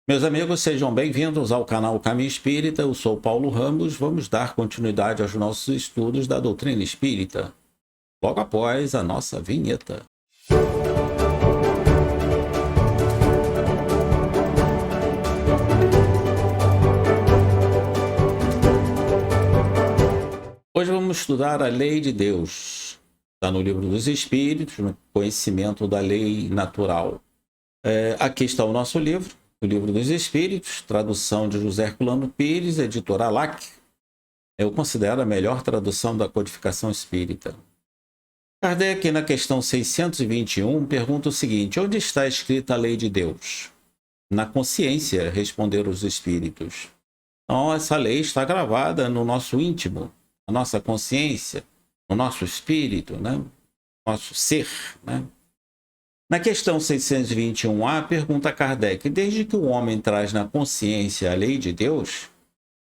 Meus amigos, sejam bem-vindos ao canal Caminho Espírita. Eu sou Paulo Ramos. Vamos dar continuidade aos nossos estudos da doutrina espírita, logo após a nossa vinheta. Hoje vamos estudar a lei de Deus. Está no Livro dos Espíritos, no conhecimento da lei natural. Aqui está o nosso livro. O Livro dos Espíritos, tradução de José Herculano Pires, editora ALAC. Eu considero a melhor tradução da codificação espírita. Kardec, na questão 621, pergunta o seguinte: onde está escrita a lei de Deus? Na consciência, responderam os espíritos. Então, essa lei está gravada no nosso íntimo, na nossa consciência, no nosso espírito, né? Nosso ser, né? Na questão 621A, pergunta Kardec: desde que o homem traz na consciência a lei de Deus,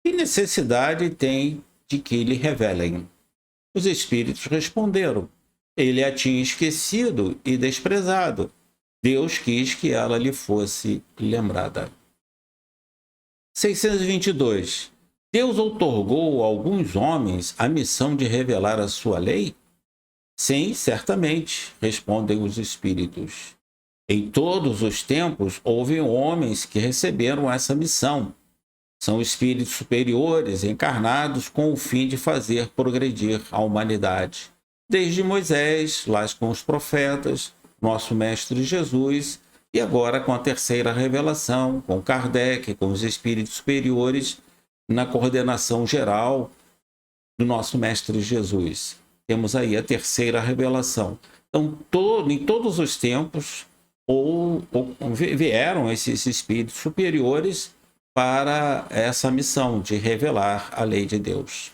que necessidade tem de que lhe revelem? Os espíritos responderam: ele a tinha esquecido e desprezado. Deus quis que ela lhe fosse lembrada. 622. Deus outorgou a alguns homens a missão de revelar a sua lei? Sim, certamente, respondem os espíritos. Em todos os tempos houve homens que receberam essa missão. São espíritos superiores encarnados com o fim de fazer progredir a humanidade. Desde Moisés, lá com os profetas, nosso Mestre Jesus, e agora com a terceira revelação, com Kardec, com os espíritos superiores, na coordenação geral do nosso Mestre Jesus. Temos aí a terceira revelação. Então, em todos os tempos, vieram esses espíritos superiores para essa missão de revelar a lei de Deus.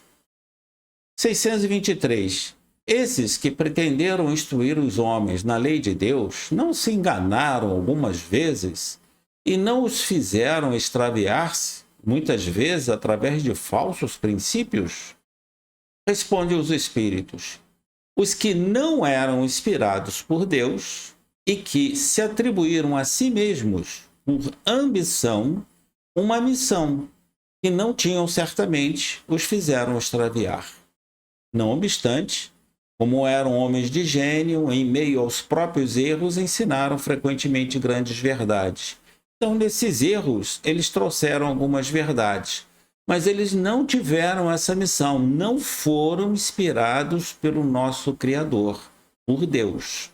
623. Esses que pretenderam instruir os homens na lei de Deus não se enganaram algumas vezes e não os fizeram extraviar-se, muitas vezes através de falsos princípios? Responde os espíritos: os que não eram inspirados por Deus e que se atribuíram a si mesmos, por ambição, uma missão que não tinham certamente, os fizeram extraviar. Não obstante, como eram homens de gênio, em meio aos próprios erros, ensinaram frequentemente grandes verdades. Então, nesses erros, eles trouxeram algumas verdades. Mas eles não tiveram essa missão, não foram inspirados pelo nosso Criador, por Deus.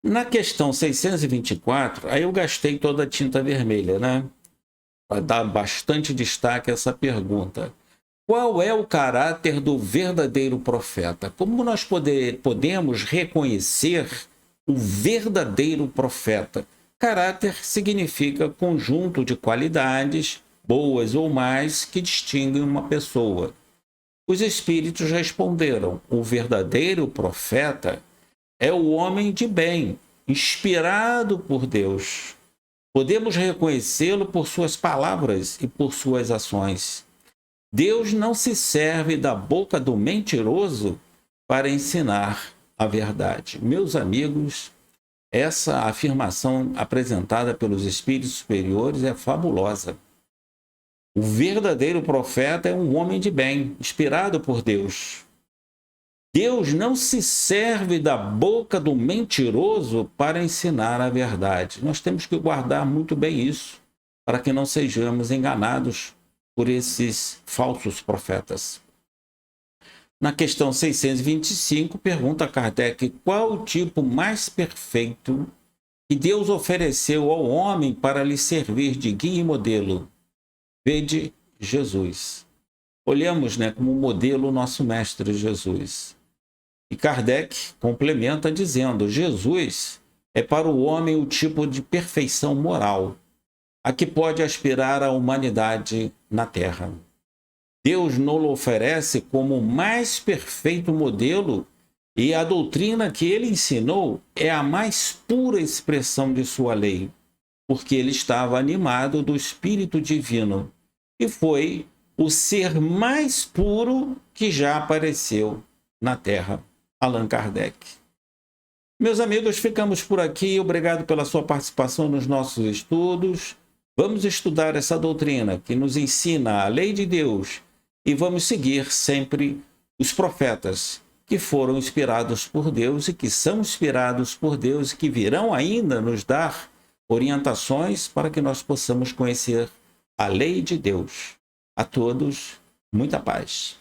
Na questão 624, aí eu gastei toda a tinta vermelha, né? Para dar bastante destaque a essa pergunta. Qual é o caráter do verdadeiro profeta? Como nós podemos reconhecer o verdadeiro profeta? Caráter significa conjunto de qualidades, boas ou mais, que distinguem uma pessoa. Os espíritos responderam: o verdadeiro profeta é o homem de bem, inspirado por Deus. Podemos reconhecê-lo por suas palavras e por suas ações. Deus não se serve da boca do mentiroso para ensinar a verdade. Meus amigos, essa afirmação apresentada pelos espíritos superiores é fabulosa. O verdadeiro profeta é um homem de bem, inspirado por Deus. Deus não se serve da boca do mentiroso para ensinar a verdade. Nós temos que guardar muito bem isso, para que não sejamos enganados por esses falsos profetas. Na questão 625, pergunta Kardec: qual o tipo mais perfeito que Deus ofereceu ao homem para lhe servir de guia e modelo? Vede Jesus. Olhamos, como modelo o nosso Mestre Jesus. E Kardec complementa dizendo: Jesus é para o homem o tipo de perfeição moral a que pode aspirar a humanidade na Terra. Deus nos oferece como o mais perfeito modelo, e a doutrina que ele ensinou é a mais pura expressão de sua lei, porque ele estava animado do Espírito Divino e foi o ser mais puro que já apareceu na Terra. Allan Kardec. Meus amigos, ficamos por aqui. Obrigado pela sua participação nos nossos estudos. Vamos estudar essa doutrina que nos ensina a lei de Deus e vamos seguir sempre os profetas que foram inspirados por Deus e que são inspirados por Deus e que virão ainda nos dar orientações para que nós possamos conhecer a lei de Deus. A todos, muita paz.